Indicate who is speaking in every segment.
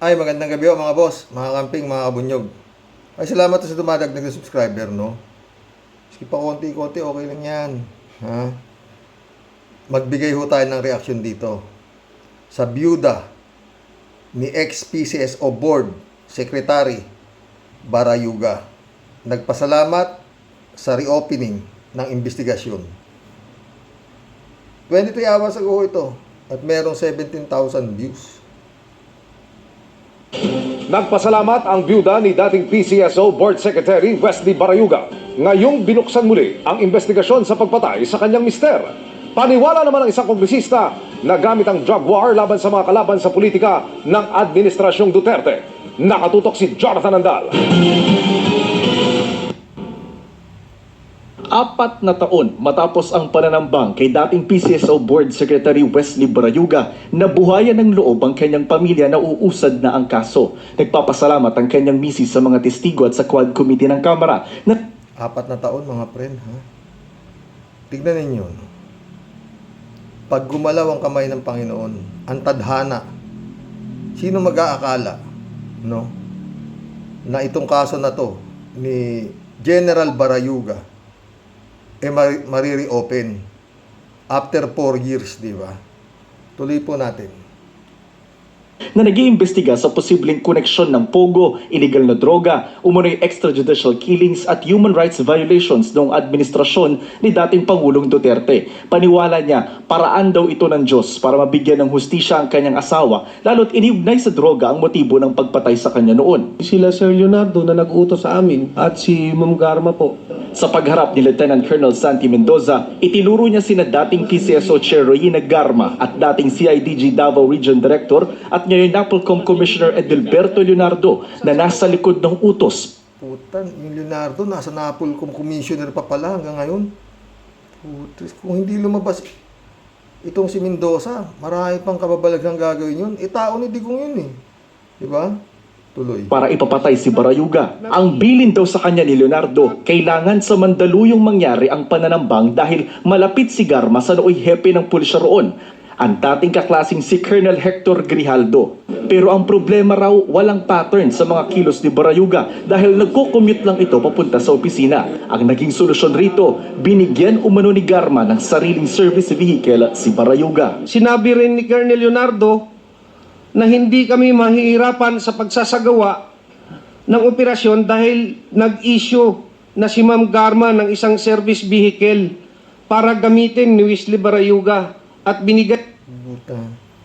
Speaker 1: Ay, magandang gabi o mga boss, mga kamping, mga kabunyog. Ay, salamat sa dumadagdag na subscriber, no? Sige pa konti-konti, okay lang yan. Ha? Magbigay ho tayo ng reaksyon dito. Sa byuda ni ex-PCSO Board Secretary Barayuga. Nagpasalamat sa reopening ng investigasyon. 23 hours ago ito at merong 17,000 views.
Speaker 2: Nagpasalamat ang byuda ni dating PCSO Board Secretary Wesley Barayuga. Ngayong binuksan muli ang investigasyon sa pagpatay sa kanyang mister. Paniwala naman ng isang kongresista na gamit ang drug war laban sa mga kalaban sa politika ng Administrasyong Duterte. Nakatutok si Jonathan Andal.
Speaker 3: 4 na taon matapos ang pananambang kay dating PCSO Board Secretary Wesley Barayuga, nabuhayan ng loob ang kanyang pamilya na uusad na ang kaso. Nagpapasalamat ang kanyang misis sa mga testigo at sa Quad Committee ng Kamara na
Speaker 1: 4 na taon mga friend, ha? Tignan ninyo, no? Pag gumalaw ang kamay ng Panginoon, ang tadhana, sino mag-aakala, no? Na itong kaso na to ni General Barayuga marireopen after 4 years, di ba? Tuloy po natin.
Speaker 3: na nag-iimbestiga sa posibleng koneksyon ng pogo, illegal na droga, umunoy extrajudicial killings at human rights violations noong administrasyon ni dating Pangulong Duterte. Paniwala niya, paraan daw ito ng Diyos para mabigyan ng hustisya ang kanyang asawa, lalo't iniugnay sa droga ang motibo ng pagpatay sa kanya noon.
Speaker 4: Sila Sir Leonardo na nag-utos sa amin at si Ma'am Garma po.
Speaker 3: Sa pagharap ni Lieutenant Colonel Santi Mendoza, itinuro niya sina dating PCSO Chair Royina Garma at dating CIDG Davao Region Director at ngayon NAPOLCOM Commissioner Edilberto Leonardo na nasa likod ng utos.
Speaker 1: Putan, yung Leonardo nasa NAPOLCOM Commissioner pa pala hanggang ngayon. Putis, kung hindi lumabas itong si Mendoza, marami pang kababalaghang gagawin yun. Tao ni Digong yun eh. Diba? Tuloy.
Speaker 3: Para ipapatay si Barayuga. Ang bilin daw sa kanya ni Leonardo, kailangan sa mandaluyong mangyari ang pananambang dahil malapit si Garma sa nooy hepe ng pulisya roon, ang dating kaklasing si Colonel Hector Grijaldo. Pero ang problema raw, walang pattern sa mga kilos ni Barayuga dahil nagko-commute lang ito papunta sa opisina. Ang naging solusyon rito, binigyan umano ni Garma ng sariling service vehicle si Barayuga.
Speaker 4: Sinabi rin ni Colonel Leonardo na hindi kami mahihirapan sa pagsasagawa ng operasyon dahil nag-issue na si Ma'am Garma ng isang service vehicle para gamitin ni Wesley Barayuga at binigay.
Speaker 1: Puta.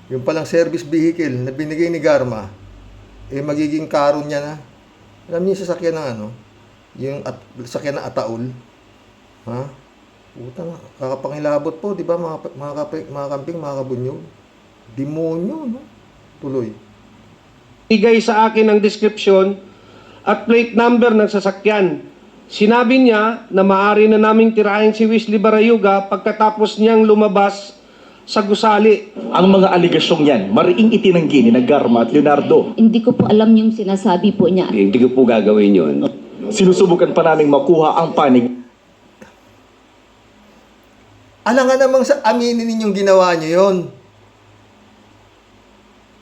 Speaker 1: Yung palang service vehicle na binigay ni Garma, magiging karon niya na. Alam niyo yung sasakyan ng ano? Yung sasakyan ng Ataul. Ha? Puta nga. Kakapangilabot po, di ba mga kamping, mga kabunyog? Demonyo, no? Tuloy.
Speaker 4: Bigay sa akin ang description at plate number ng sasakyan. Sinabi niya na maaari na naming tirahin si Wesley Barayuga pagkatapos niyang lumabas sa gusali.
Speaker 3: Ang mga aligasyong yan, mariing itinanggi ni Garma at Leonardo.
Speaker 5: Hindi ko po alam yung sinasabi po niya.
Speaker 6: Hindi ko po gagawin yun.
Speaker 3: Sinusubukan pa naming makuha ang panig.
Speaker 1: Alangan namang sa aminin ninyong ginawa niyo yon.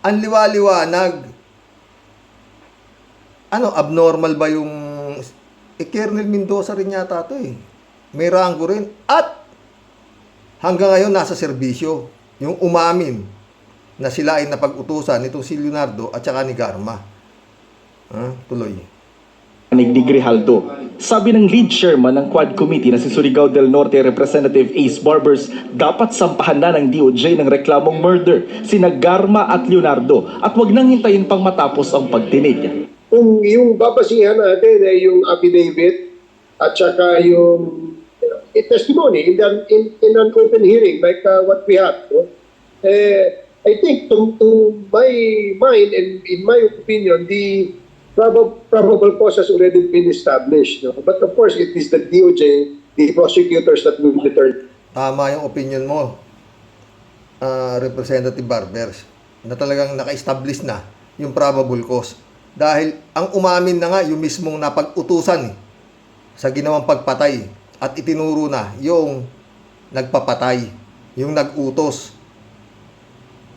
Speaker 1: Ang liwa-liwanag. Ano, abnormal ba yung... Colonel Mendoza rin yata ito eh. May ranggo rin. At hanggang ngayon nasa serbisyo. Yung umamin na sila ay napag-utusan nitong si Leonardo at saka ni Garma. Tuloy.
Speaker 3: Panig ni Grijaldo. Sabi ng lead chairman ng Quad Committee na si Surigao del Norte Representative Ace Barbers, dapat sampahan na ng DOJ ng reklamong murder sina Garma at Leonardo at wag nang hintayin pang matapos ang pagtinig.
Speaker 7: Kung yung babasihan natin ay yung affidavit at saka yung testimony in an open hearing like what we have, no? I think to my mind and in my opinion, the probable cause has already been established. No? But of course, it is the DOJ, the prosecutors that will determine.
Speaker 1: Tama yung opinion mo, Representative Barbers, na talagang naka-establish na yung probable cause. Dahil ang umamin na nga yung mismong napag-utusan sa ginawang pagpatay at itinuro na yung nagpapatay, yung nag-utos.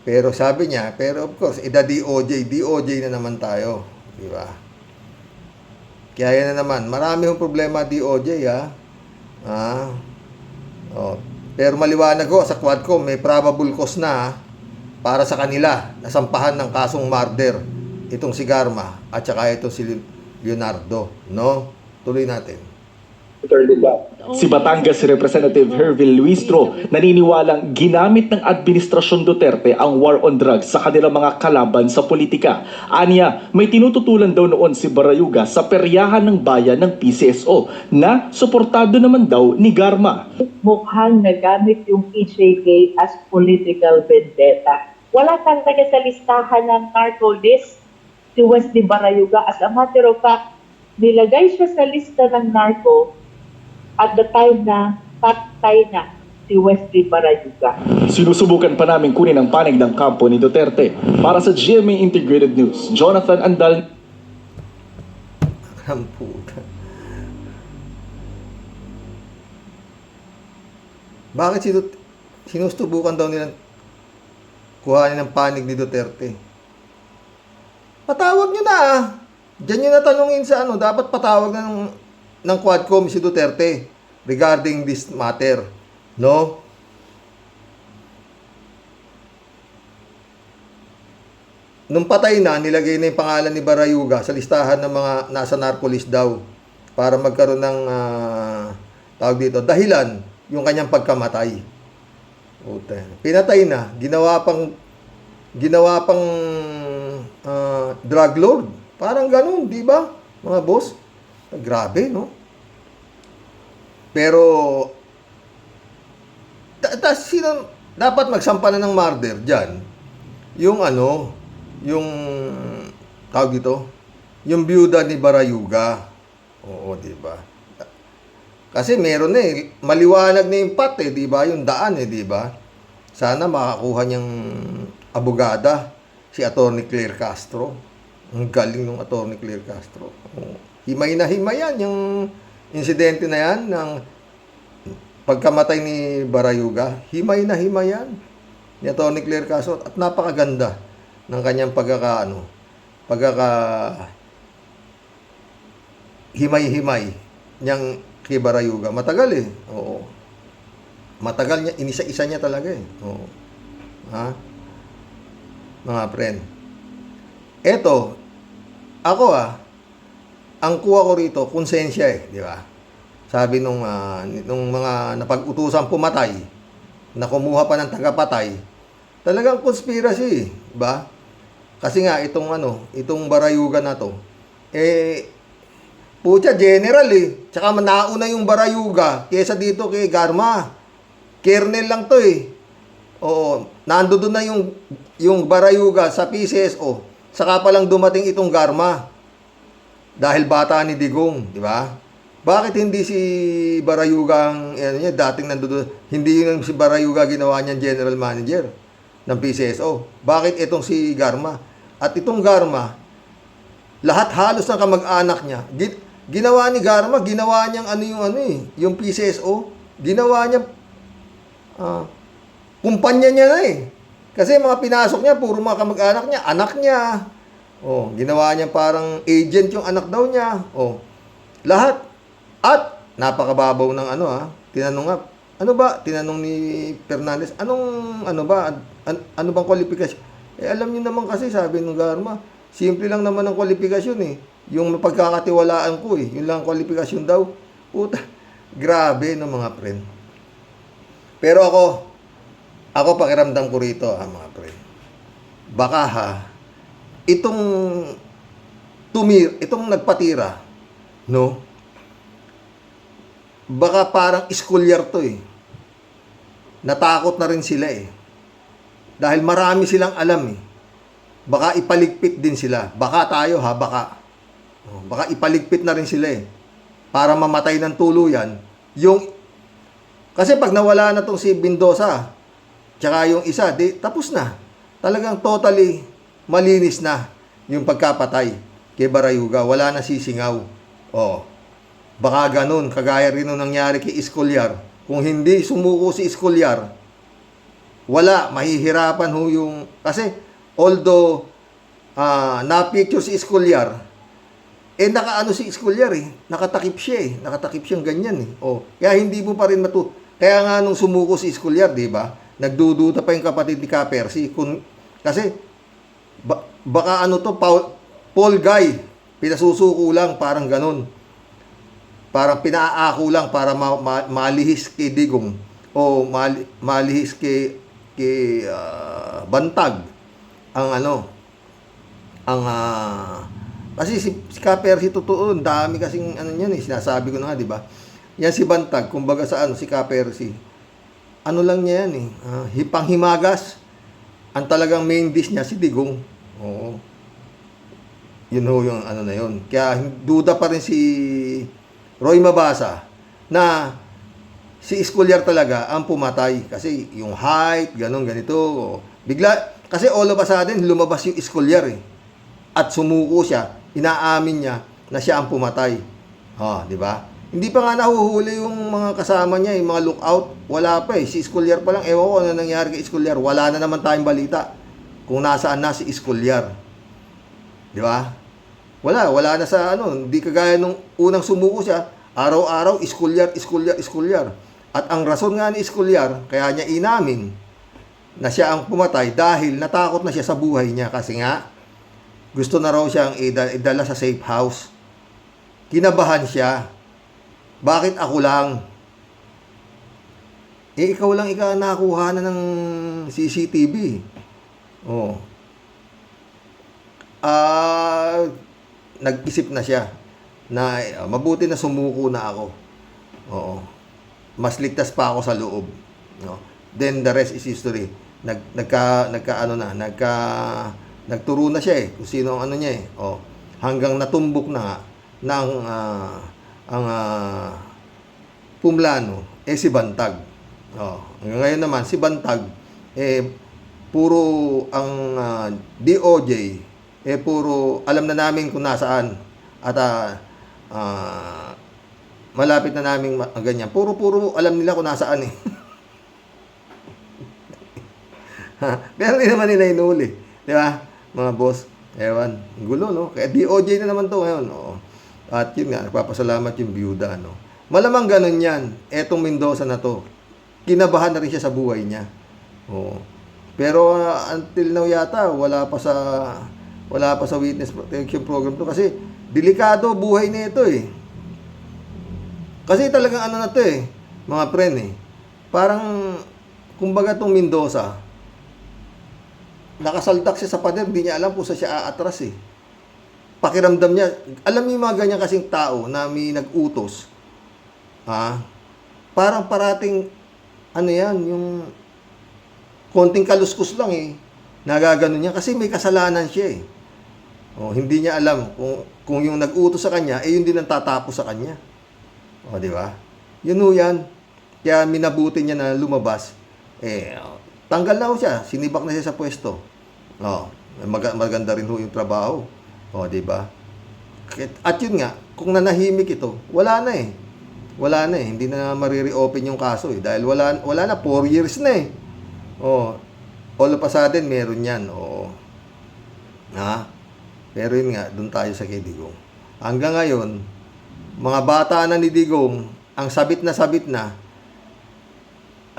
Speaker 1: Pero sabi niya, pero of course, the DOJ na naman tayo. Di ba? Kaya yan na naman. Marami yung problema DOJ, ha? Oh. Pero maliwanag ko, sa Quadcom, may probable cause na, ha? Para sa kanila, nasampahan ng kasong murder. Itong si Garma at saka itong si Leonardo. No? Tuloy natin.
Speaker 3: Si Batangas Representative Hervil Luistro naniniwalang ginamit ng Administrasyon Duterte ang war on drugs sa kanilang mga kalaban sa politika. Anya, may tinututulan daw noon si Barayuga sa peryahan ng bayan ng PCSO na suportado naman daw ni Garma.
Speaker 6: Mukhang nagamit yung EJK as political vendetta. Wala talaga sa listahan ng narco list si Wesley Barayuga. As a matter of fact, nilagay siya sa lista ng narco at the time na patay na si Wesley Barayuga.
Speaker 3: Sinusubukan pa namin kunin ang panig ng kampo ni Duterte. Para sa GMA Integrated News, Jonathan Andal.
Speaker 1: Ang puta. Bakit sinusubukan daw nilang kuhanin ng panig ni Duterte? Patawag nyo na, ah. Diyan nyo na tanungin sa ano, dapat patawag na ng Quadcom si Duterte regarding this matter. No? Nung patay na, nilagay na yung pangalan ni Barayuga sa listahan ng mga nasa narcolist daw para magkaroon ng tawag dito, dahilan yung kanyang pagkamatay. Puta. Pinatay na, ginawa pang drug lord. Parang ganun, di ba? Mga boss. Grabe, no? Pero sino dapat magsampa na ng murder diyan? Yung ano, yung tawag dito, yung byuda ni Barayuga. Oo, di ba? Kasi meron maliwanag na yung path di ba? Yung daan di ba? Sana makakuha niyang abogada si Attorney Claire Castro. Ang galing ng Attorney Claire Castro. Himay na himay yan, yung insidente na yan ng pagkamatay ni Barayuga. Himay na himay yan ni Attorney Claire Castro at napakaganda ng kanyang himay-himay niyang kay Barayuga. Matagal Oo. Matagal niya, inisa-isa niya talaga Oo. Ha? Mga friend. Eto, ako ang kuha ko rito, konsensya di ba? Sabi nung mga napag-utusang pumatay, na kumuha pa ng tagapatay, talagang conspiracy, di ba? Kasi nga, itong Barayuga na to, pucha, general Tsaka nauna yung Barayuga, kesa dito kay Garma. Kernel lang to Oo, nandoon na yung Barayuga sa PCSO. Saka pa lang dumating itong Garma. Dahil bata ni Digong, di ba? Bakit hindi si Barayuga dating nandoon, hindi yung si Barayuga ginawa niyang general manager ng PCSO? Bakit itong si Garma? At itong Garma, lahat halos ng kamag-anak niya, ginawa ni Garma, ginawa niyang yung PCSO, ginawa niya kumpanya niya na Kasi mga pinasok niya, puro mga kamag-anak niya, anak niya. Ginawa niya parang agent yung anak daw niya. Lahat. At napakababaw ng tinanong ni Fernandez, ano bang kwalifikasyon? Alam niyo naman kasi, sabi ng Garma, simple lang naman ang kwalifikasyon Yung pagkakatiwalaan ko Yun lang ang kwalifikasyon daw. Puta, grabe mga friend. Pero ako pakiramdam ko rito, mga friend. Baka itong nagpatira, no? Baka parang scholar to Natakot na rin sila Dahil marami silang alam Baka ipaligpit din sila. Baka tayo baka. Baka ipaligpit na rin sila para mamatay ng tuluyan. Kasi pag nawala na tong si Mendoza, tsaka yung isa, tapos na. Talagang totally malinis na yung pagkapatay kay Barayuga. Wala na sisingaw. Baka ganun, kagaya rin nung nangyari kay Escolar. Kung hindi sumuko si Escolar, wala, mahihirapan ho yung, kasi although na-picture si Escolyar, nakaano si Escolyar nakatakip siya nakatakip siyang ganyan kaya hindi mo pa rin kaya nga nung sumuko si Escolyar, di ba, nagdududa pa yung kapatid ni Ka-Percy, kasi baka ano to, Paul Guy, pinasusuko lang, parang ganun, parang pinaako lang para malihis kay Digong o malihis kay Bantag ang kasi si Ka-Percy totoo, dami kasing niyan sinasabi ko na nga, di ba? Yan si Bantag, kumbaga sa si Ka-Percy. Ano lang niya yan hipang-himagas. Ang talagang main dish niya si Digong. Oo. Yun ho yung na yun. Kaya duda pa rin si Roy Mabasa na si Escolyar talaga ang pumatay. Kasi yung height, ganito. Bigla, kasi all of a sudden, lumabas yung Escolyar at sumuko siya. Inaamin niya na siya ang pumatay. Di ba? Hindi pa nga nahuhuli yung mga kasama niya, yung mga lookout. Wala pa Si Escolyar pa lang. Ewan ko ano nangyari kay Escolyar. Wala na naman tayong balita kung nasaan na si Escolyar. Di ba? Wala na sa Hindi kagaya nung unang sumuko siya. Araw-araw, Escolyar. At ang rason nga ni Escolyar, kaya niya inamin na siya ang pumatay dahil natakot na siya sa buhay niya. Kasi nga, gusto na raw siyang idala sa safe house. Kinabahan siya. Bakit ako lang? Ikaw lang nakuha na ng CCTV. Nag-isip na siya na mabuti na sumuko na ako. Mas ligtas pa ako sa loob. Then the rest is history. Nagturo na siya kung sino ang niya hanggang natumbok na nga ng ang Pumlano si Bantag. Ngayon naman si Bantag puro ang DOJ puro alam na namin kung nasaan at malapit na namin ganyan. Puro alam nila kung nasaan Pero hindi naman nila inuli. Di ba? Mga boss. Ewan. Gulo, no? Kaya DOJ na naman to ngayon. At yun nga, nagpapasalamat yung byuda, no? Malamang ganun yan. Etong Mendoza na to. Kinabahan na rin siya sa buhay niya. Pero until now yata, wala pa sa witness protection program to. Kasi, delikado buhay na ito Kasi talagang na to mga friend Parang, kumbaga tong Mendoza, nakasaldak siya sa pader, hindi niya alam kung saan siya aatras Pakiramdam niya, alam niyo yung mga ganyan kasing tao na may nag-utos, parang parating, yung konting kaluskus lang nagagano niya kasi may kasalanan siya hindi niya alam kung yung nag-utos sa kanya, yun din ang tatapos sa kanya. Di ba? Yun yan. Kaya minabuti niya na lumabas, tanggal na siya, sinibak na siya sa pwesto. Maganda rin yung trabaho. Di ba? At yun nga, kung nanahimik ito, wala na Wala na hindi na marire-open yung kaso dahil wala na 4 years na all of a sudden meron yan. Pero yun nga, doon tayo sa kay Digong. Hanggang ngayon, mga bata na ni Digong, ang sabit na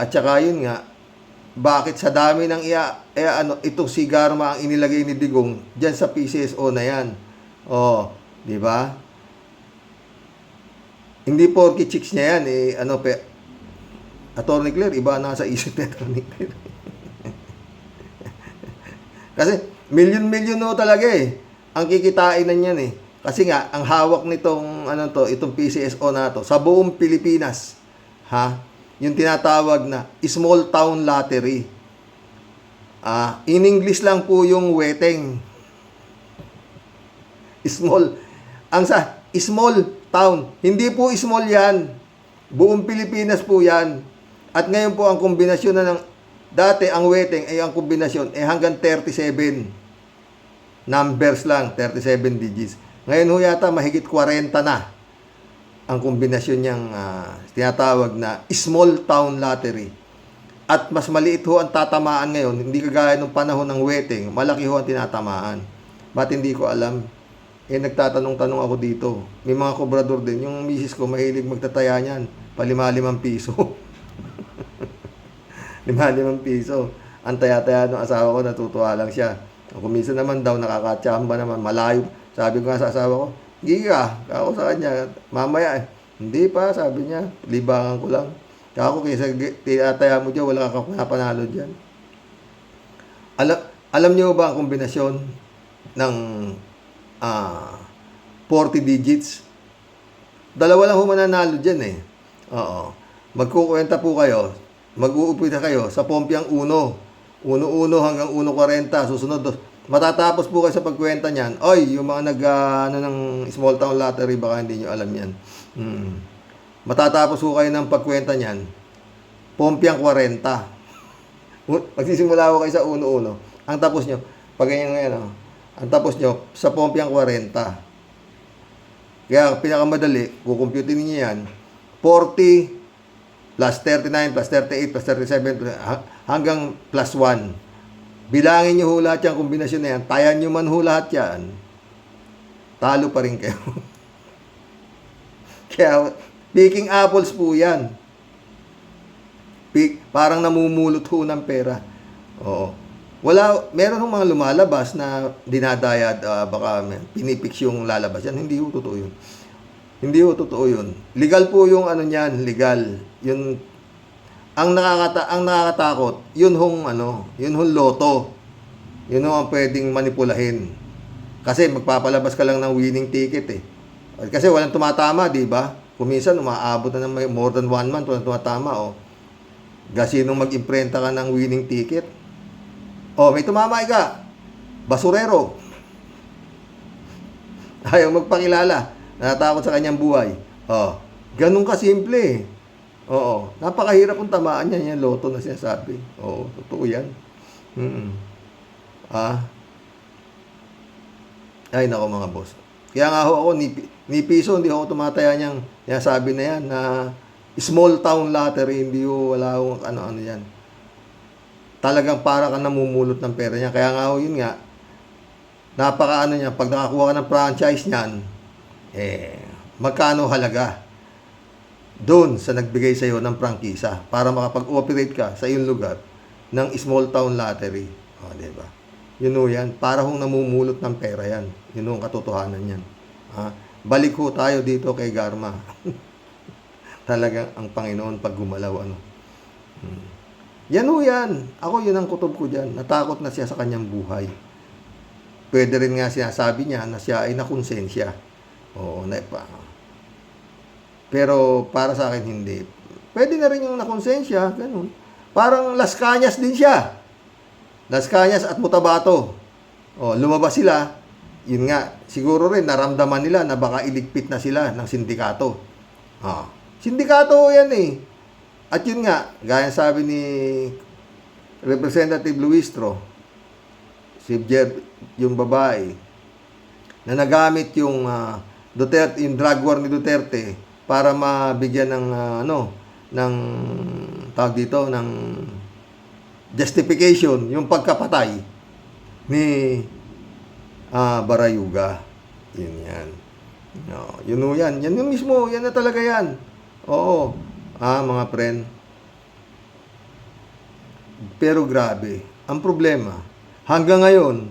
Speaker 1: at saka yun nga, bakit sa dami ng itong si Garma ang inilagay ni Digong diyan sa PCSO na yan. Di ba? Hindi porky chicks niya yan Attorney Claire, iba na sa isip ni Attorney Claire. Kasi milyon-milyon talaga ang kikitain na niyan Kasi nga ang hawak nitong itong PCSO na to sa buong Pilipinas. Yung tinatawag na small town lottery. In English lang po yung weteng. Small town. Hindi po small yan. Buong Pilipinas po yan. At ngayon po ang kombinasyon dati ang weteng ang kombinasyon hanggang 37 numbers lang, 37 digits. Ngayon yata mahigit 40 na ang kombinasyon niyang tinatawag na small town lottery. At mas maliit ho ang tatamaan ngayon, hindi kagaya nung panahon ng weteng, malaki ho ang tinatamaan. Ba't hindi ko alam? Nagtatanong-tanong ako dito. May mga kobrador din. Yung misis ko, mahilig magtataya niyan. Pa 5 piso. 5 piso. Ang taya-taya ng asawa ko, natutuwa lang siya. Kung minsan naman daw, nakakatsamba naman, malayo. Sabi ko nga sa asawa ko, giga, ako sa kanya, mamaya Hindi pa, sabi niya, libangan ko lang. Kako, kaysa tinataya mo dyan, wala kang napanalo dyan. Alam niyo ba ang kombinasyon ng 40 digits? Dalawa lang mananalo dyan eh. Oo. Magkukwenta po kayo, mag-uumpisa kayo sa Pompiang 1. 1-1 hanggang 1-40, susunod. Matatapos po kayo sa pagkwenta niyan. Oy, yung mga ng small town lottery, baka hindi nyo alam yan. Matatapos po kayo ng pagkwenta niyan. Pompiang 40. Magsisimula ko kayo sa 1-1. Ang tapos nyo, pag ganyan ngayon, ang tapos nyo, sa Pompiang 40. Kaya pinakamadali, kukumputin niyo yan, 40 plus 39 plus 38 plus 37 hanggang plus 1. Bilangin nyo ho lahat yung kombinasyon na yan. Tayan nyo man ho lahat yan. Talo pa rin kayo. Kaya, picking apples po yan. Parang namumulot ho ng pera. Oo. Meron hong mga lumalabas na dinadayad, baka pinipix yung lalabas yan. Hindi ho totoo yun. Hindi ho totoo yun. Legal po yung ano niyan, legal. Yun, ang nakakatakot, yun hong loto. Yun hong ang pwedeng manipulahin. Kasi magpapalabas ka lang ng winning ticket eh. Kasi walang tumatama, di ba? Kuminsan umaabot na ng more than 1 month, walang tumatama, oh. Gasinong mag-imprenta ka ng winning ticket. Oh, may tumama ka. Basurero. Ayaw magpakilala. Natatakot sa kanyang buhay. Oh, ganun kasimple. Oo, napakahirap kung tamaan niya yung loto na sinasabi. Oo, totoo yan. Ay, nako mga boss. Kaya nga ako, ni piso, hindi ako tumataya niyang sabi na yan, na small town lottery, hindi ho, wala akong ano-ano yan. Talagang para ka namumulot ng pera niya. Kaya nga ho, yun nga, napaka niya, pag nakakuha ka ng franchise niyan, magkano halaga doon sa nagbigay sa iyo ng prangkisa para makapag-operate ka sa iyong lugar ng small town lottery. O, diba? Yun o yan. Para hong namumulot ng pera yan. Yun o ang katotohanan yan. Balik ho tayo dito kay Garma. Talagang ang Panginoon pag gumalaw. Yan o yan. Ako yun ang kutob ko dyan. Natakot na siya sa kanyang buhay. Pwede rin nga sinasabi niya na siya ay nakonsensya. Oo, pero para sa akin hindi. Pwede na rin yung nakonsensya, ganun. Parang Las Cañas din siya. Las Cañas at Mutabato. Lumabas sila. Yun nga, siguro rin naramdaman nila na baka iligpit na sila ng sindikato. Sindikato yan eh. At yun nga, gaya sabi ni Representative Luistro, si Jer, yung babae, na nagamit yung Duterte, yung drug war ni Duterte para mabigyan ng ng tawag dito ng justification yung pagkapatay ni Barayuga. Yun yan. Yun yan. Yan yung mismo. Yan na talaga yan. Oo. Mga friend. Pero grabe. Ang problema, hanggang ngayon,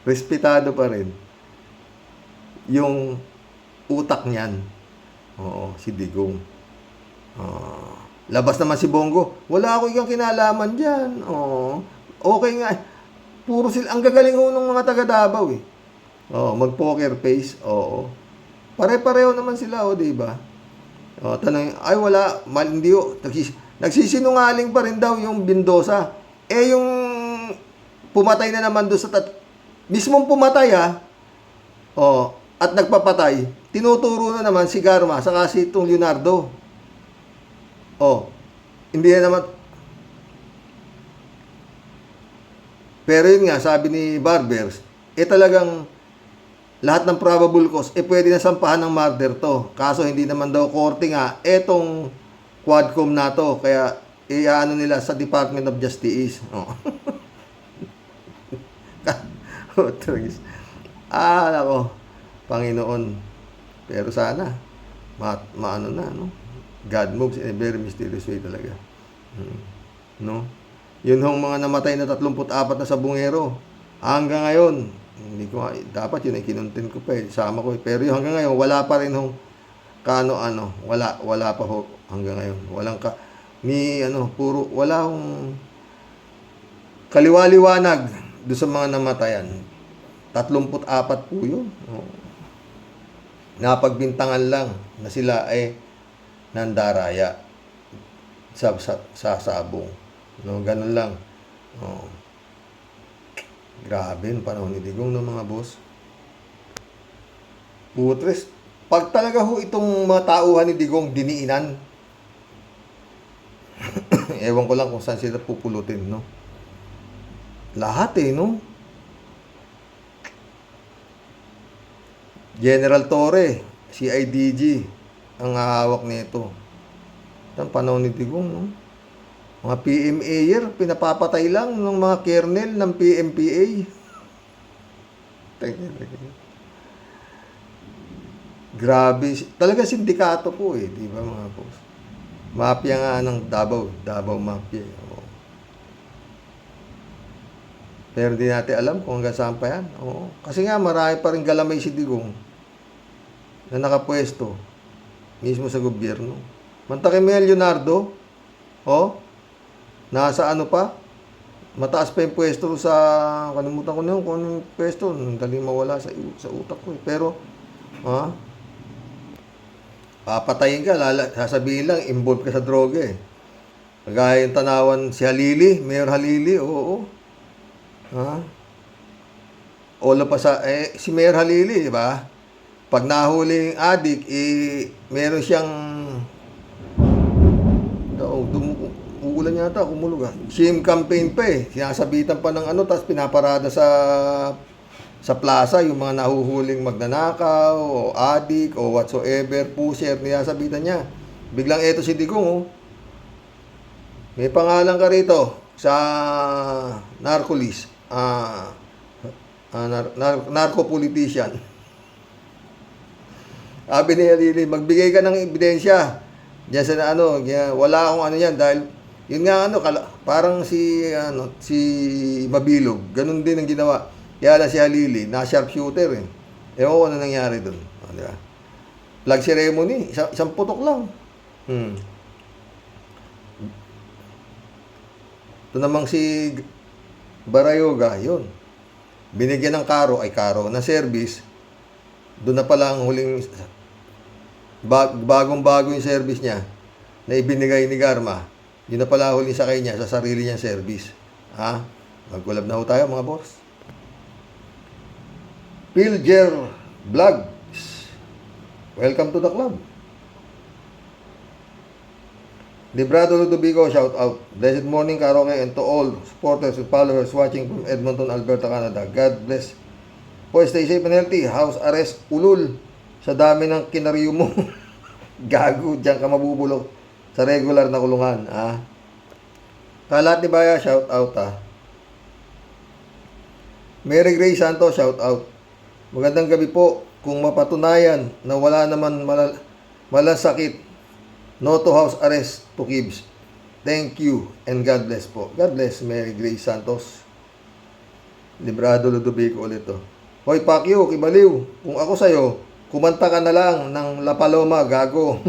Speaker 1: respetado pa rin yung utak niyan. Oo, si Digong. Labas naman si Bongo. Wala ako ikang kinalaman dyan. Oo. Okay nga. Puro sila. Ang gagaling ho ng mga taga Davao eh. Mag-poker face. Oo. Pare-pareho naman sila, diba? Tanong, ay wala. Hindi ho. Nagsisinungaling pa rin daw yung Bindosa. Yung pumatay na naman doon sa mismong pumatay at nagpapatay, tinuturo na naman si Garma saka si itong Leonardo. Hindi na naman. Pero yun nga, sabi ni Barbers, talagang lahat ng probable cause, pwede na sampahan ng murder to. Kaso hindi naman daw korte nga, etong Quadcom na to, kaya iaano nila sa Department of Justice. Oh. Nako, Panginoon. Pero sana, maano na, no? God moves in a very mysterious way talaga. No? Yun hong mga namatay na 34 na sabungero. Hanggang ngayon, hindi ko, dapat yun ay kinuntin ko pa eh. Sama ko eh. Pero yung hanggang ngayon, wala pa rin hong wala pa ho hanggang ngayon. Walang puro, wala hong kaliwaliwanag doon sa mga namatayan. 34 po yun. Oh. Napagbintangan lang na sila ay nandaraya sa sabong. No, ganun lang. Oh. Grabe yung panahon ni Digong ng mga boss. Putres, pag talaga ho itong mga tauhan ni Digong diniinan, ewan ko lang kung saan sila pupulutin, no? Lahat no? General Torre, CIDG, ang hahawak nito. Ang panahon ni Digong, no? Mga PMAyer, pinapapatay lang ng mga kernel ng PMPA. Grabe. Talaga sindikato po di ba mga boss? Mafia nga ng Davao Mafia. Oo. Pero di natin alam kung hanggang saan pa yan. Oo. Kasi nga marami pa rin galamay si Digong na nakapwesto mismo sa gobyerno. Mantakimel Leonardo, nasa pa? Mataas pa yung pwesto sa, kalimutan ko na yun kung anong pwesto, dali mawala sa utak ko Pero, papatayin ka, sasabihin lang, involved ka sa droga Kagaya yung tanawan si Halili, Mayor Halili, oo. Ola pa si Mayor Halili, di ba? Pag nahuli yung adik, meron siyang uulan yata, kumulog shame campaign pa sinasabitan pa ng tapos pinaparada sa plaza yung mga nahuhuling magnanakaw o adik o whatsoever, pusher, sinasabitan niya. Biglang eto si Digong, may pangalan ka rito sa narcolis, narco-politician. Sabi ni Halili, magbigay ka ng ebidensya. Diyan sa wala akong yan dahil yun nga parang si Mabilog, ganun din ang ginawa. Kaya lang si Halili, na-sharpshooter Ewan ko ano nangyari doon. Di ba? Flag ceremony, isang putok lang. Ito namang si Barayoga, yun. Binigyan ng karo na service. Doon na pala ang huling bagong-bago yung service niya na ibinigay ni Garma. Yun na pala huling sakay niya sa sarili niyang service. Mag-collab na ho tayo mga boss. Pilger Vlogs, welcome to the club. Librado Ludovico, shout out. Blessed morning, karaoke, and to all supporters and followers watching from Edmonton, Alberta, Canada. God bless. Po, stay safe and healthy. House arrest, ulul. Sa dami ng kinaryo mo. Gago, diyan ka mabubulok sa regular na kulungan. Kalat ni Baya, shout out Mary Grace Santos, shout out. Magandang gabi po. Kung mapatunayan na wala naman malasakit, no to house arrest to Kibbs. Thank you and God bless po. God bless Mary Grace Santos. Librado Ludovico ulit Hoy Pacquiao, kibaliw. Kung ako sa'yo, kumanta ka na lang ng La Paloma, gago.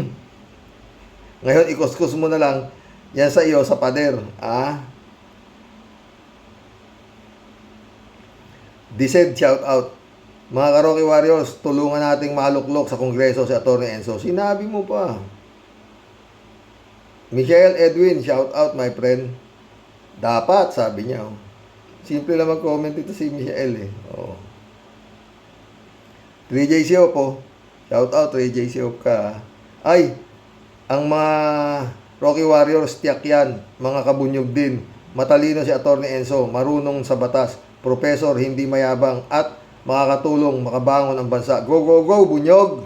Speaker 1: Ngayon, ikuskus mo na lang yan sa iyo sa pader. Dised, shout out. Mga Karaoke Warriors, tulungan nating maluklok sa Kongreso si Atty. Enzo. Sinabi mo pa. Michelle Edwin, shout out my friend. Dapat, sabi niya. Simple lang mag-comment ito si Michelle 3J Siop shout out 3J Siop ka. Ay, ang mga Rocky Warriors, tiyak yan. Mga kabunyog din. Matalino si Atty. Enzo. Marunong sa batas. Professor, hindi mayabang. At makakatulong, makabangon ang bansa. Go, go, go, bunyog!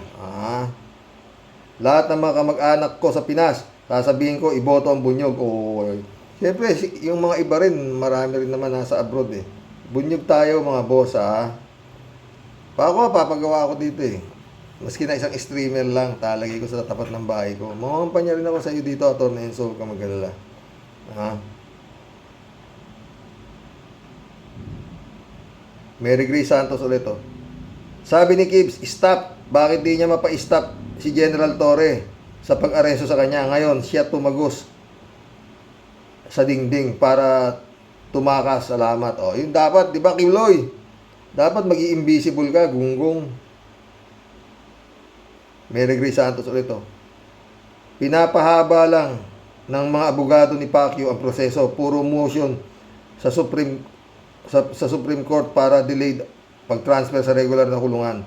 Speaker 1: Lahat ng mga kamag-anak ko sa Pinas, sasabihin ko, iboto ang Bunyog. O, siyempre, yung mga iba rin, marami rin naman nasa abroad eh. Bunyog tayo mga boss ha. Papagawa ako dito eh. Maski na isang streamer lang, talagay ko sa tapat ng bahay ko. Mamampanya rin ako sa iyo dito, Atty. Enzo, huwag ka mag-alala. Ha? Mary Grace Santos ulit oh. Sabi ni Gibbs, stop. Bakit di niya mapa-stop si General Torre sa pag-aresto sa kanya? Ngayon, siya tumagos sa dingding para tumakas. Salamat. Oh, yun dapat, di ba, Kimloy? Dapat mag-i-invisible ka, gunggong. Mary Grace Santos ulit oh. Pinapahaba lang ng mga abogado ni Pacquiao ang proseso. Puro motion sa Supreme Court para delayed pag-transfer sa regular na kulungan.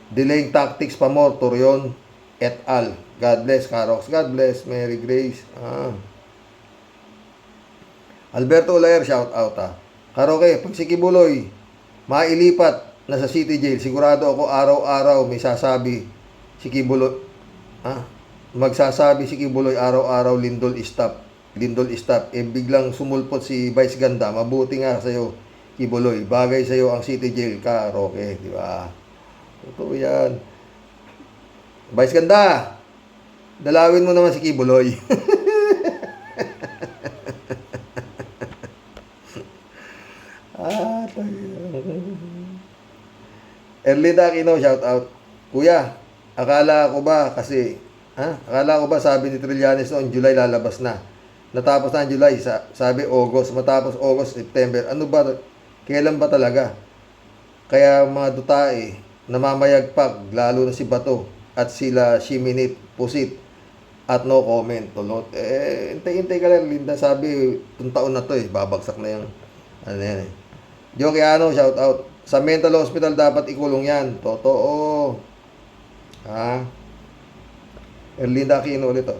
Speaker 1: Delaying tactics pa more, Torion et al. God bless, Carox. God bless, Mary Grace. Alberto Olayer, shout out ha. Karoke, pag si Kibuloy mailipat na sa city jail, sigurado ako araw-araw may sasabi si Kibuloy. Magsasabi si Kibuloy araw-araw, Lindol stop. Lindol stop. Biglang sumulpot si Vice Ganda. Mabuti nga sa'yo, Kibuloy. Bagay sa'yo ang city jail, Karoke. Di ba? Totoo yan. Vice Ganda, dalawin mo naman si Kibuloy. Erlinda Aquino, shout out. Kuya, akala ko ba sabi ni Trillanes noong July lalabas na. Natapos na ang July, sabi August, matapos August, September. Ano ba, kailan ba talaga? Kaya mga dutae, namamayagpag, lalo na si Bato, at sila Shiminit, Pusit, at no comment, tulot. Hintay ka lang, Linda, sabi, itong taon na to babagsak na yung, Jokiano, shout out. Sa mental hospital dapat ikulong yan. Totoo. Erlinda Aquino ulit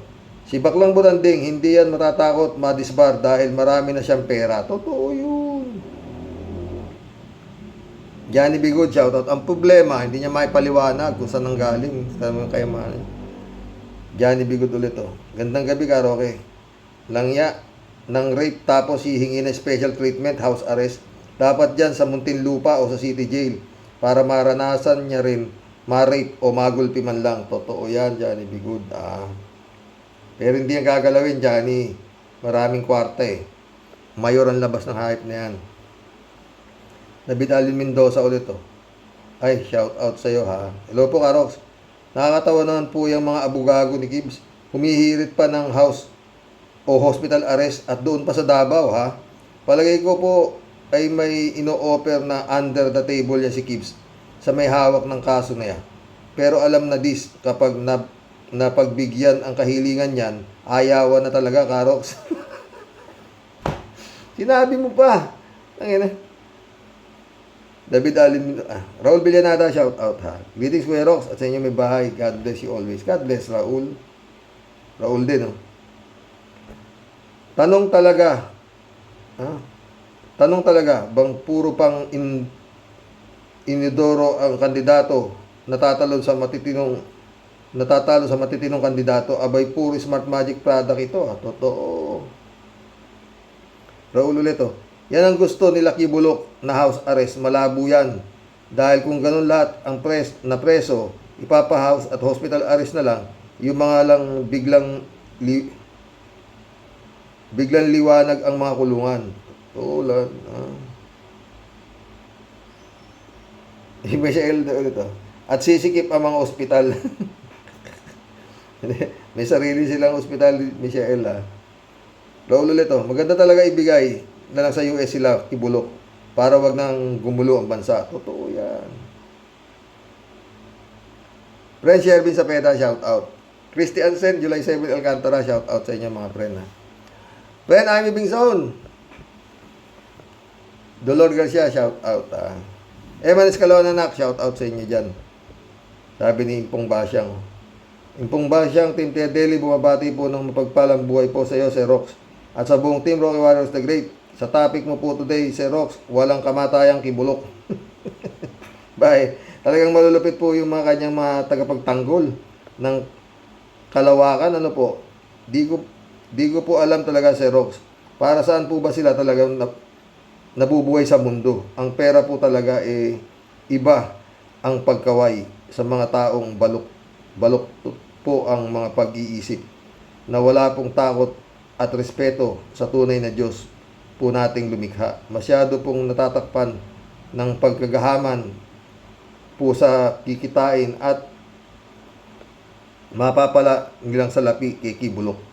Speaker 1: Si Baklang Buranding, hindi yan matatakot madisbar dahil marami na siyang pera. Totoo yun. Johnny Bigod, shout out. Ang problema, hindi niya maipaliwanag kung saan nanggaling. Kaya Johnny Bigod ulit Gandang gabi, Karoke. Langya ng rape tapos hihingi na special treatment, house arrest. Dapat dyan sa Muntinlupa o sa city jail para maranasan niya rin ma-rape o magulpi man lang. Totoo yan, Johnny Bigod. Pero hindi yan gagalawin, Johnny. Maraming kwarta Mayor ang labas ng hype na yan. David Alin Mendoza ulit Ay, shout out sa'yo ha. Hello po, Karox. Nakakatawa naman po yung mga abugago ni Gibbs. Humihirit pa ng house o hospital arrest at doon pa sa Davao ha. Palagay ko po ay may ino-offer na under the table yan si Gibbs sa may hawak ng kaso na yan. Pero alam na this, kapag napagbigyan ang kahilingan yan, ayawan na talaga, Karox. Sinabi mo pa. David Alin, Raul Villanada, shout out ha. Greetings, Kuya Rox, at sa inyo may bahay. God bless you always. God bless, Raul. Raul din, Tanong talaga, bang puro pang inidoro ang kandidato natatalo sa matitinong kandidato, abay puro smart magic product ito. Totoo. Raul ulit Yan ang gusto nila Kibulok na house arrest. Malabo yan. Dahil kung ganun lahat ang preso, ipapa-house at hospital arrest na lang, yung mga lang biglang liwanag ang mga kulungan. Tulad. Michelle ulit At sisikip ang mga ospital. May sarili silang ospital, Michelle Raul ulit maganda talaga ibigay na lang sa US sila, Kibulok, para wag nang gumulo ang bansa. Totoo yan. Friend Shervin Sapeda, shout out. Christy Ansen, July 7 Alcantara, shout out sa inyo mga friend Friend Amy Bingson, Dolor Garcia, shout out Eman Escalona, shout out sa inyo dyan. Sabi ni Impong Basyang. Impong Basyang, Team Tia Deli, bumabati po ng mapagpalang buhay po sa iyo, Sir Rox. At sa buong Team Rocky Warriors the Great. Sa topic mo po today, Sir Rox, walang kamatayang Kibulok. Bye. Talagang malulupit po yung mga kanyang mga tagapagtanggol ng kalawakan. di ko po alam talaga, Sir Rox. Para saan po ba sila talagang nabubuhay sa mundo? Ang pera po talaga iba ang pagkaway sa mga taong balok po ang mga pag-iisip na wala pong takot at respeto sa tunay na Diyos po nating lumikha. Masyado pong natatakpan ng pagkagahaman po sa kikitain at mapapala nilang salapi kay Kibulok.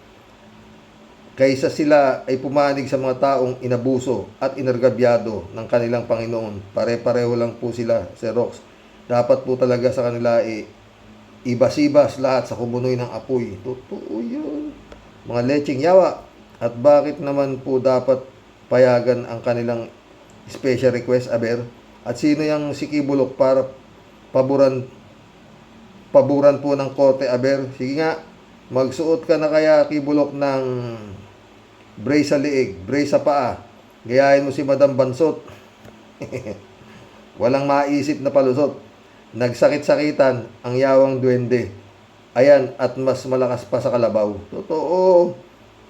Speaker 1: Kaysa sila ay pumanig sa mga taong inabuso at inargabyado ng kanilang Panginoon. Pare-pareho lang po sila, Sir Rox. Dapat po talaga sa kanila ibasibas lahat sa kumunoy ng apoy. Totoo yun. Mga lecheng yawa. At bakit naman po dapat payagan ang kanilang special request, aber? At sino yung si Kibulok para paboran po ng korte, aber? Sige nga, magsuot ka na kaya, Kibulok, ng brace sa liig, brace sa paa. Gayahin mo si Madam Bansot. Walang maisip na palusot. Nagsakit-sakitan ang yawang duwende. Ayan, at mas malakas pa sa kalabaw. Totoo.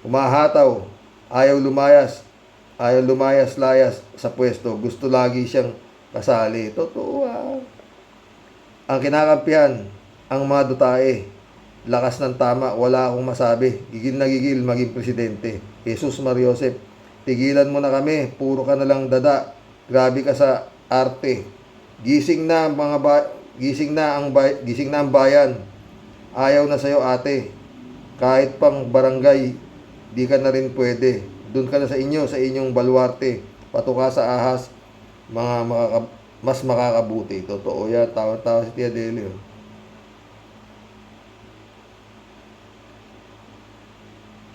Speaker 1: Umahataw. Ayaw lumayas-layas sa pwesto. Gusto lagi siyang kasali. Totoo. Ang kinakampihan, ang mga dutae. Lakas ng tama, wala akong masabi. Gigil na gigil maging presidente. Jesus Mariosep, tigilan mo na kami. Puro ka na lang dada. Grabe ka sa arte. Gising na ang bayan. Ayaw na sa'yo, ate. Kahit pang barangay, di ka na rin pwede. Doon ka na sa inyong baluarte. Patuka sa ahas, mas makakabuti. Totoo yan. Tawa-tawa si Tia Delio.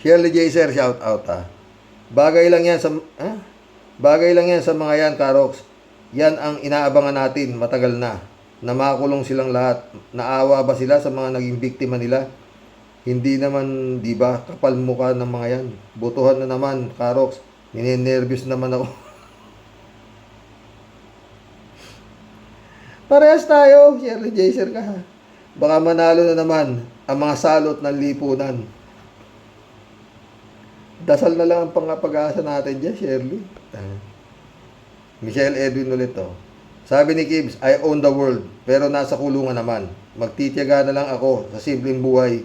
Speaker 1: Shirley J. Sir, shout out Bagay lang yan sa mga yan, Karox. Yan ang inaabangan natin matagal na. Namakulong silang lahat. Naawa ba sila sa mga naging biktima nila? Hindi naman, di ba? Kapal mukha ng mga yan. Butuhan na naman, Karox. Ninenervyos naman ako. Parehas tayo, Shirley J. Sir ka. Baka manalo na naman ang mga salot ng lipunan. Dasal na lang ang pag-asa natin dyan, Shirley. Michelle Edwin ulit Sabi ni Kibbs, I own the world, pero nasa kulungan naman. Magtitiyaga na lang ako sa simpleng buhay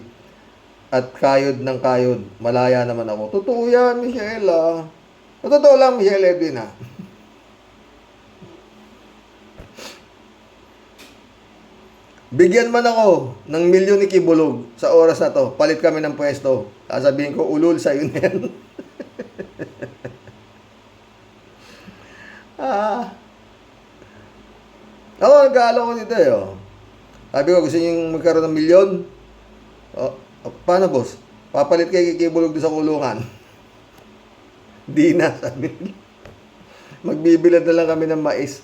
Speaker 1: at kayod ng kayod. Malaya naman ako. Totoo yan, Michelle. Totoo lang, Michelle Edwin Bigyan man ako ng milyon ni Kibulog sa oras na to. Palit kami ng pwesto. Sasabihin ko, ulul sa'yo na yan. Ako, nag-aalok ko dito Sabi ko, gusto nyo magkaroon ng milyon? Paano, boss? Papalit kay Kibulog doon sa kulungan. Di na, sabi nila. Magbibilad na lang kami ng mais.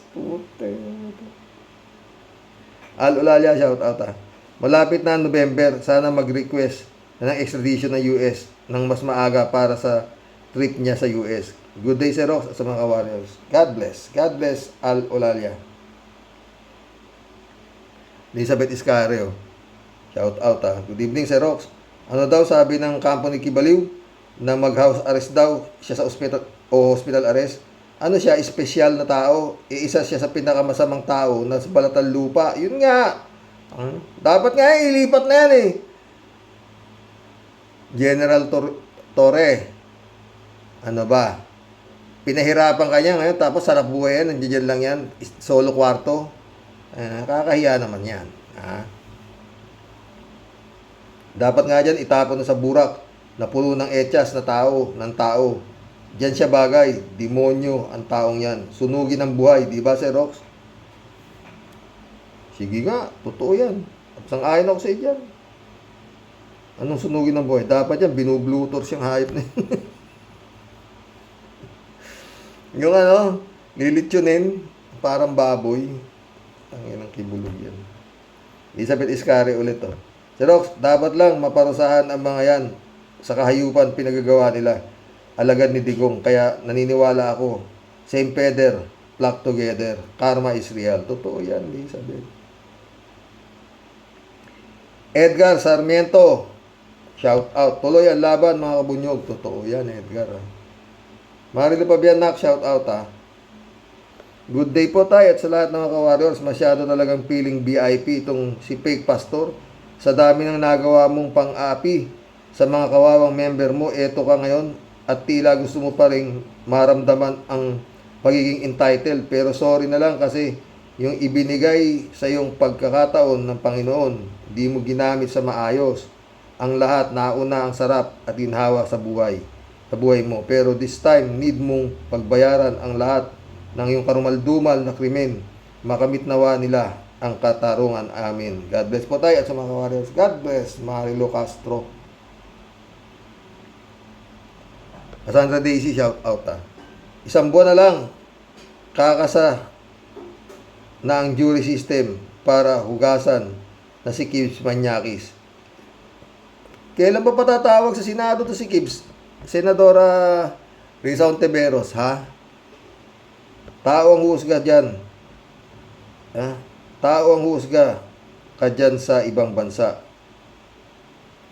Speaker 1: Al-Ulalia, shout out Malapit na November, sana mag-request ng extradition ng US ng mas maaga para sa trip niya sa US. Good day, Sir Rox, at sa mga warriors. God bless. God bless, Al-Ulalia. Elizabeth Iscario, shout out Good evening, Sir Rox. Ano daw sabi ng kampo ni Kibaliw na mag-house arrest daw siya sa hospital arrest? Ano siya, espesyal na tao? Isa siya sa pinakamasamang tao na sa balatang lupa. Yun nga. Dapat nga ilipat na yan General Torre. Ano ba? Pinahirapan kanya ngayon tapos sarap buhay yan. Nandiyan lang yan. Solo kwarto. Nakakahiya naman yan. Dapat nga dyan itapon na sa burak na puno ng etyas na tao, ng tao. Diyan siya bagay, demonyo ang taong yan. Sunugin ang buhay, di ba, Sir Rox? Sige nga, totoo yan. Sang-ayon ako sa iyo dyan. Anong sunugin ang buhay? Dapat yan, binublutor siyang hayop na yun. Yung lilitsunin, parang baboy. Ang inang Kibulog yan. Elizabeth Iscari ulit Sir Rox, dapat lang maparusahan ang mga yan sa kahayupan pinagagawa nila. Alagad ni Digong, kaya naniniwala ako. Same feather, flock together. Karma is real. Totoo yan, Elizabeth. Edgar Sarmiento, shout out. Tuloy ang laban mga kabunyog. Totoo yan, Edgar. Marilo Pabianak, shout out Good day po tayo at sa lahat ng mga ka-warriors. Masyado talagang feeling VIP itong si Fake Pastor. Sa dami ng nagawa mong pang-api sa mga kawawang member mo, eto ka ngayon at tila gusto mo pa rin maramdaman ang pagiging entitled. Pero sorry na lang kasi yung ibinigay sa iyong pagkakataon ng Panginoon, di mo ginamit sa maayos. Ang lahat, nauna ang sarap at ginhawa sa buhay mo. Pero this time, need mong pagbayaran ang lahat ng iyong karumaldumal na krimen. Makamit nawa nila ang katarungan. Amin. God bless po tayo at sa mga warriors. God bless, Marilo Castro. Cassandra Daisy, shout out Isang buwan na lang, kakasa na ang jury system para hugasan na si Kibs Manyakis. Kailan pa patatawag sa Senado to si Kibs? Senadora Risa Ontiveros, ha? Tao ang husga dyan. Ha? Tao ang husga ka dyan sa ibang bansa.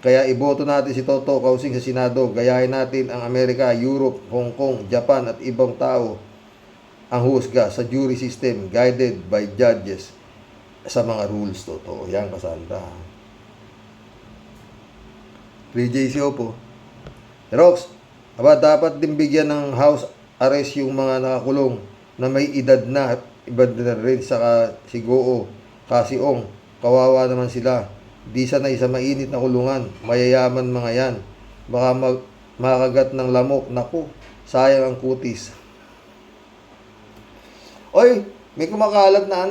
Speaker 1: Kaya iboto natin si Toto Kausing sa Senado. Gayahin natin ang Amerika, Europe, Hong Kong, Japan at ibang tao ang husga sa jury system guided by judges sa mga rules. Totoo yan, Cassandra. 3J po. Rox, dapat din bigyan ng house arrest yung mga nakakulong na may edad na, iba na rin sa Sigoo, Kasiong. Kawawa naman sila. Di sanay sa mainit na kulungan. Mayayaman mga yan. Baka makagat ng lamok. Naku, sayang ang kutis. Oy, may kumakalat na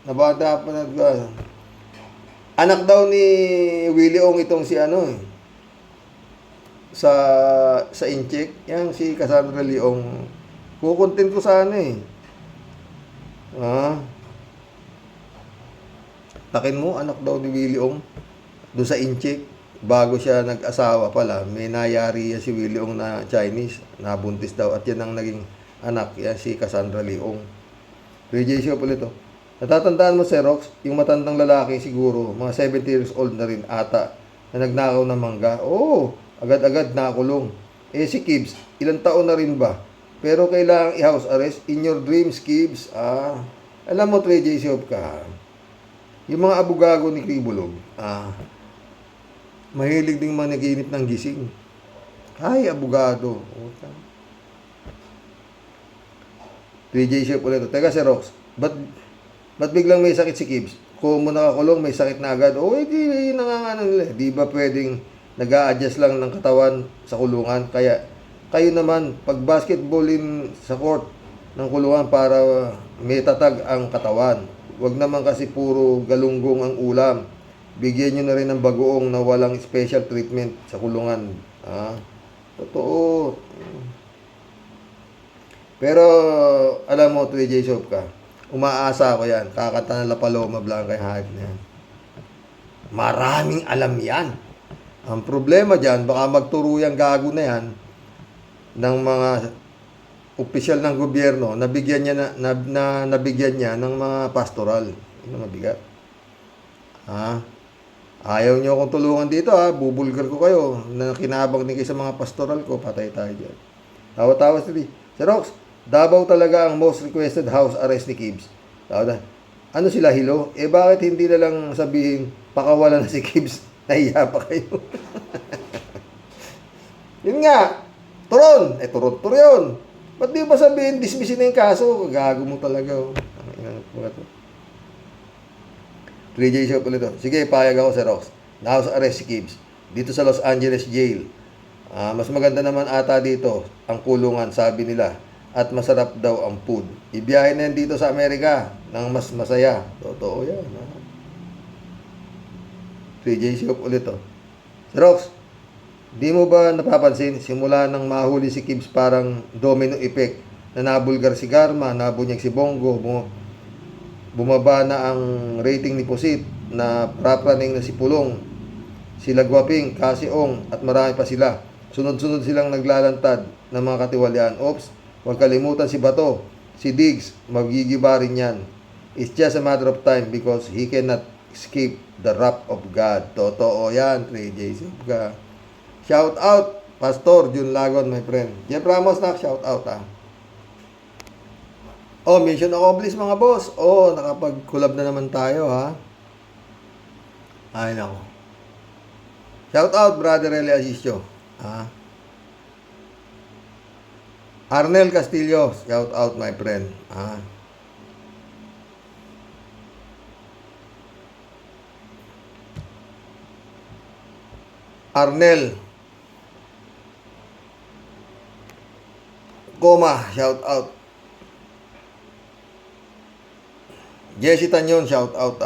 Speaker 1: nabata pa na. Anak daw ni Willie Ong itong si sa Incheck, yan si Cassandra Leong. Kukuntin ko sana Takin mo, anak daw ni Willie Ong doon sa Incheck. Bago siya nag-asawa pala, may nayari si Willie Ong na Chinese, nabuntis daw at yan ang naging anak, yan si Cassandra Leong. PJ Show ulit Natatandaan mo, Xerox, yung matandang lalaki siguro, mga 70 years old na rin ata, na nagnakaw ng mangga. Oo, agad-agad nakulong. Si Kibs, ilang taon na rin ba? Pero kailangang i-house arrest in your dreams, Kibs. Alam mo, 3J Shop ka. Yung mga abugago ni Kribulog, mahilig ding managinip ng gising. Ay, abogado. 3J Shop ulit. Teka, Xerox, ba't biglang may sakit si Kibs? Kung mo nakakulong, may sakit na agad. Di nangangano nila. Di ba pwedeng nag-a-adjust lang ng katawan sa kulungan? Kaya, kayo naman, pag basketballin sa court ng kulungan para may tatag ang katawan. Huwag naman kasi puro galunggong ang ulam. Bigyan nyo na rin ng bagoong na walang special treatment sa kulungan. Totoo. Pero, alam mo, 3J Shop ka. Umaasa ako yan. Kakanta ng La Paloma Blanca yung hype na yan. Maraming alam yan. Ang problema dyan, baka magturo yung gago na yan ng mga opisyal ng gobyerno, nabigyan niya ng mga pastoral. Yun ang mabigat. Ayaw nyo akong tulungan dito bubulgar ko kayo na kinabang din kayo sa mga pastoral ko, patay tayo dyan. Tawa-tawa sila. Xerox, Davao talaga ang most requested house arrest ni Kibs. Ano sila, hilo? Bakit hindi na lang sabihin, pakawalan na si Kibs? Nahiya pa kayo. Yun nga, turon. Turon yun. Ba't di ba sabihin, dismissin na yung kaso? Gago mo talaga. 3J Shop ulit. Sige, payag ako, Xerox. Na-house arrest si Kibs dito sa Los Angeles Jail. Mas maganda naman ata dito ang kulungan, sabi nila. At masarap daw ang food. Ibiyahin na yan dito sa Amerika ng mas masaya. Totoo yan. 3J Shop ulit. Xerox, di mo ba napapansin, simula nang mahuli si Kibs parang domino effect na nabulgar si Garma, nabunyag si Bongo, bumaba na ang rating ni Pusit, na prapraning na si Pulong, sila Guaping, Kasiong, at marami pa sila. Sunod-sunod silang naglalantad ng mga katiwalian. Oops, huwag kalimutan si Bato, si Diggs, magigiba rin yan. It's just a matter of time because he cannot escape the wrath of God. Totoo yan, 3J Subga. Shout out, Pastor Jun Lagon, my friend. Jeff Ramos na, shout out Oh, mission accomplished mga boss. Oh, nakapag-collab na naman tayo ha. Ay nako. Shout out, brother Eli Asisio. Arnel Castillo, shout out my friend. Arnel shout out. Jesse Tanyon, shout out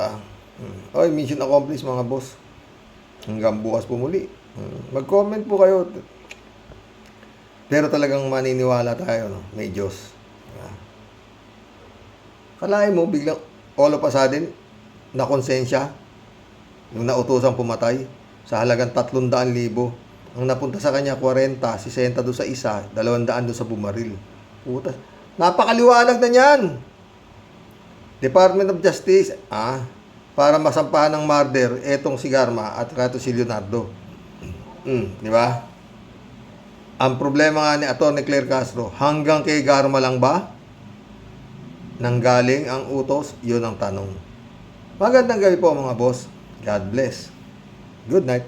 Speaker 1: Oy, mission accomplished mga boss. Hanggang bukas po muli. Mag-comment po kayo. Pero talagang maniniwala tayo, no? May Diyos. Kalahin mo, biglang all of a sudden, na konsensya, yung nautosang pumatay, sa halagang 300,000. Ang napunta sa kanya, 40, 60 doon sa isa, 200 doon sa bumaril. Putas. Napakaliwanag na niyan! Department of Justice, para masampahan ng murder, etong si Garma at kato si Leonardo. Di ba? Ang problema nga ni Atty. Claire Castro, hanggang kay Garma lang ba nanggaling ang utos? Yun ang tanong. Magandang gabi po mga boss. God bless. Good night.